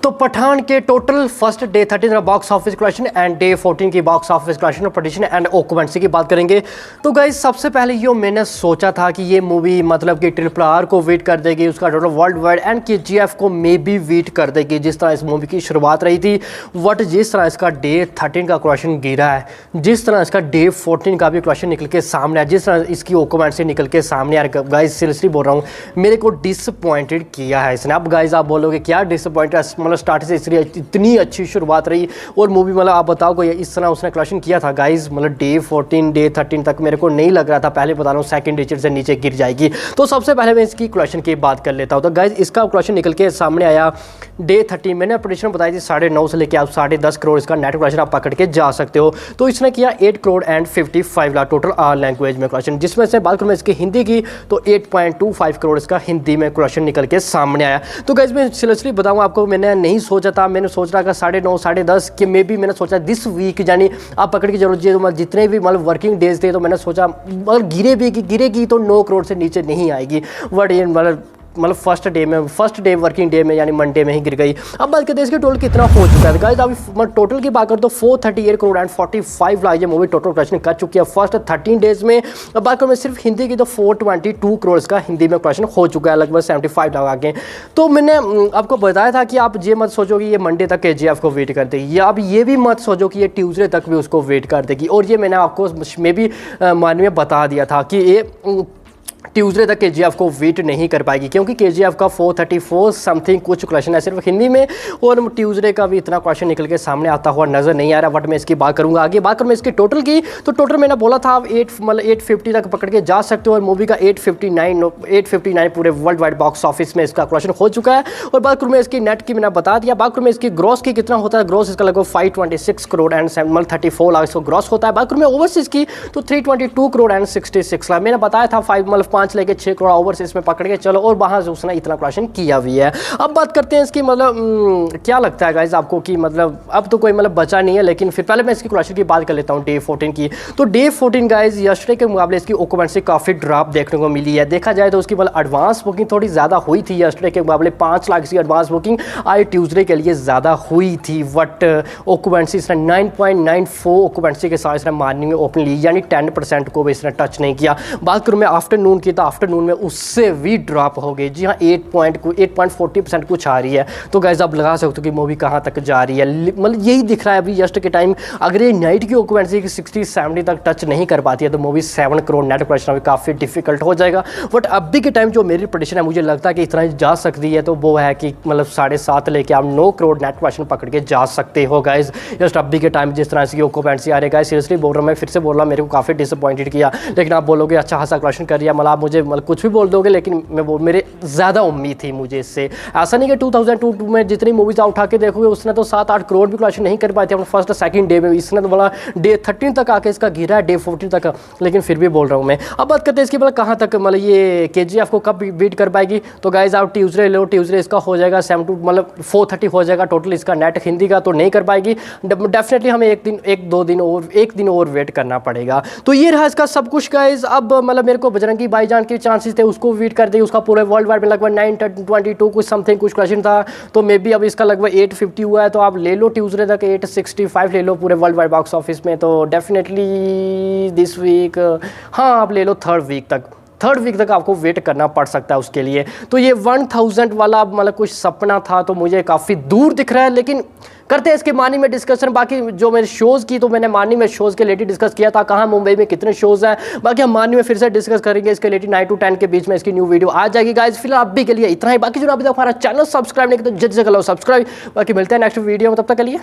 तो पठान के total first day 13 box office collection and day 14 की बॉक्स ऑफिस कलेक्शन और प्रेडिक्शन एंड ऑक्यूपेंसी की बात करेंगे। तो गाइज सबसे पहले ये मैंने सोचा था कि ये मूवी मतलब कि RRR को वेट कर देगी, उसका total world wide and KGF को मे बी वेट कर देगी जिस तरह इस मूवी की शुरुआत रही थी। बट जिस तरह इसका डे 13 का कलेक्शन गिरा है, जिस तरह इसका डे 14 का भी कलेक्शन निकल के सामने है, जिस तरह इसकी ऑक्यूपेंसी निकल के सामने यार गाइज सीरियसली बोल रहा हूँ, मेरे को डिसअपॉइंटेड किया है इसने। अब गाइज आप बोलोगे क्या डिसअपॉइंटेड, मतलब स्टार्ट से इतनी अच्छी शुरुआत रही और मूवी मतलब आप बताओ कोई इस तरह उसने कलेक्शन किया था गाइज, मतलब डे 14 डे 13 तक मेरे को नहीं लग रहा था, पहले बता रहा हूँ सेकंड डिजिट से नीचे गिर जाएगी। तो सबसे पहले मैं इसकी कलेक्शन की बात कर लेता हूँ। तो गाइज इसका कलेक्शन निकल के सामने आया डे 13, मैंने प्रेडिक्शन बताई थी 9.5 से लेकर आप 10.5 करोड़ इसका नेट कलेक्शन आप पकड़ के जा सकते हो। तो इसने किया 8 crore and 55 lakh total all language में कलेक्शन, जिसमें से बात करूँ मैं इसकी हिंदी की तो 8.25 करोड़ इसका हिंदी में कलेक्शन निकल के सामने आया। तो गाइज मैं सीरियसली बताऊँ आपको, मैंने नहीं सोचा था, मैंने सोच रहा था 9.5 10.5 कि मे बी मैंने सोचा दिस वीक यानी आप पकड़ के जरूरत है जितने भी मतलब वर्किंग डेज थे, तो मैंने सोचा मतलब गिरेगी तो 9 करोड़ से नीचे नहीं आएगी। बट ये मतलब फर्स्ट डे वर्किंग डे में यानी मंडे में ही गिर गई। अब बात करते हैं इसके टोटल कितना हो चुका है गाइस। अभी टोटल की बात करें तो 438 करोड़ एंड 45 लाख ये मूवी टोटल कलेक्शन कर चुकी है फर्स्ट 13 डेज में। अब बात करूँ मैं सिर्फ हिंदी की तो 422 करोड़ का हिंदी में कलेक्शन हो चुका है, लगभग 75 लाख आगे। तो मैंने आपको बताया था कि आप ये मत सोचो कि ये मंडे तक KGF को वेट कर देगी, या आप ये भी मत सोचो कि ये ट्यूसडे तक भी उसको वेट कर देगी। और ये मैंने आपको मे भी मानने में बता दिया था कि ये ट्यूसडे तक KGF को वेट नहीं कर पाएगी, क्योंकि KGF का 434 समथिंग कुछ क्वेश्चन है सिर्फ हिंदी में, और ट्यूसडे का भी इतना क्वेश्चन निकल के सामने आता हुआ नजर नहीं आ रहा। बट मैं इसकी बात करूंगा आगे। बात करूँ मैं इसकी टोटल की तो टोटल मैंने बोला था आप 850 तक पकड़ के जा सकते हो, और मूवी का 859 पूरे वर्ल्ड वाइड बॉक्स ऑफिस में इसका क्वेश्चन हो चुका है। और बात करूँ मैं इसकी नेट की मैंने बता दिया। बात करूँ मैं इसकी ग्रॉस की कितना होता है, ग्रॉस इसका लगभग 526 करोड़ एंड 34 लाख इसको ग्रॉस होता है। बात करूँ मैं ओवरसीज की तो 322 करोड़ एंड 66 लाख, मैंने बताया था 5 लेके 6 करोड़ ओवरसीज में पकड़ के चलो, और वहां से उसने इतना कलेक्शन किया भी है। अब बात करते हैं इसकी मतलब क्या लगता है गाइज आपको कि मतलब अब तो कोई मतलब बचा नहीं है, लेकिन फिर पहले मैं इसकी कलेक्शन की बात कर लेता हूं डे 14 की। तो डे 14 गाइज यस्टरडे के मुकाबले इसकी ऑक्यूपेंसी काफ़ी ड्रॉप देखने को मिली है। देखा जाए तो उसकी मतलब एडवांस बुकिंग थोड़ी ज़्यादा हुई थी यस्टरडे के मुकाबले, 5 लाख की एडवांस बुकिंग आई ट्यूसडे के लिए ज़्यादा हुई थी। बट ऑक्यूपेंसी इसने 9.94 ऑक्यूपेंसी के साथ इसने मॉर्निंग में ओपन ली, यानी 10% को भी इसने टच नहीं किया। बात करूँ मैं आफ्टरनून की तो आफ्टरनून में उससे भी ड्रॉप हो गई। जी हाँ 8.40% कुछ आ रही है। तो गाइज आप लगा सकते हो कि मूवी कहाँ तक जा रही है, मतलब यही दिख रहा है अभी जस्ट के टाइम। अगर ये नाइट की ऑक्यूपेंसी की 60-70 तक टच नहीं कर पाती है तो मूवी 7 करोड़ नेट कलेक्शन भी काफ़ी डिफिकल्ट हो जाएगा। बट अभी के टाइम जो मेरी प्रेडिक्शन है, मुझे लगता है कि इतना जा सकती है, तो वो है कि मतलब 7.5 लेके आप 9 करोड़ नेट कलेक्शन पकड़ के जा सकते हो गाइज। जस्ट अभी के टाइम जिस तरह से ऑक्यूपेंसी आ रही है, सीरियसली बोल रहा हूँ, मैं फिर से बोल रहा हूँ, मेरे को काफ़ी डिसअपॉइंटेड किया। लेकिन आप बोलोगे अच्छा खासा कलेक्शन कर रही है, मतलब आप मुझे मतलब कुछ भी बोल दोगे, लेकिन मैं मेरे ज़्यादा उम्मीद थी मुझे इससे। ऐसा नहीं कि 2002 में जितनी मूवीज आप उठा के देखोगे उसने तो 7-8 करोड़ भी कलेक्शन नहीं कर पाई थी अपने फर्स्ट सेकंड डे में। इसने तो बोला डे 13 तक आके इसका गिरा है, डे 14 तक, लेकिन फिर भी बोल रहा हूँ मैं। अब बात करते हैं इसकी मतलब कहाँ तक मतलब ये KGF को कब बीट कर पाएगी। तो गाइज आप ट्यूसडे लो, ट्यूसडे इसका हो जाएगा मतलब 430 हो जाएगा टोटल इसका नेट हिंदी का, तो नहीं कर पाएगी। डेफिनेटली हमें एक दिन और वेट करना पड़ेगा। तो ये रहा इसका सब कुछ गाइज। अब मतलब मेरे को बजरंगी भाईजान के चांसेस थे, उसको वेट कर दी, उसका पूरे वर्ल्ड वाइड में लगभग 922 कुछ समथिंग कुछ क्वेश्चन था, तो मे बी अब इसका लगभग 850 हुआ है। तो आप ले लो ट्यूसडे तक 865 ले लो पूरे वर्ल्ड वाइड बॉक्स ऑफिस में, तो डेफिनेटली दिस वीक हाँ आप ले लो थर्ड वीक तक आपको वेट करना पड़ सकता है उसके लिए। तो ये 1000 वाला मतलब कुछ सपना था, तो मुझे काफ़ी दूर दिख रहा है, लेकिन करते हैं इसके मॉर्निंग में डिस्कशन। बाकी जो मेरे शोज़ की तो मैंने मॉर्निंग में शोज़ के रिलेटेड डिस्कस किया था, कहाँ मुंबई में कितने शोज़ हैं, बाकी हम मॉर्निंग में फिर से डिस्कस करेंगे इसके रिलेटेड। 9 to 10 के बीच में इसकी न्यू वीडियो आ जाएगी गाइज। फिलहाल अभी के लिए इतना ही। बाकी जो अभी तक हमारा चैनल सब्सक्राइब नहीं किया तो जल्द से कर लो सब्सक्राइब। बाकी मिलते हैं नेक्स्ट वीडियो में, तब तक के लिए।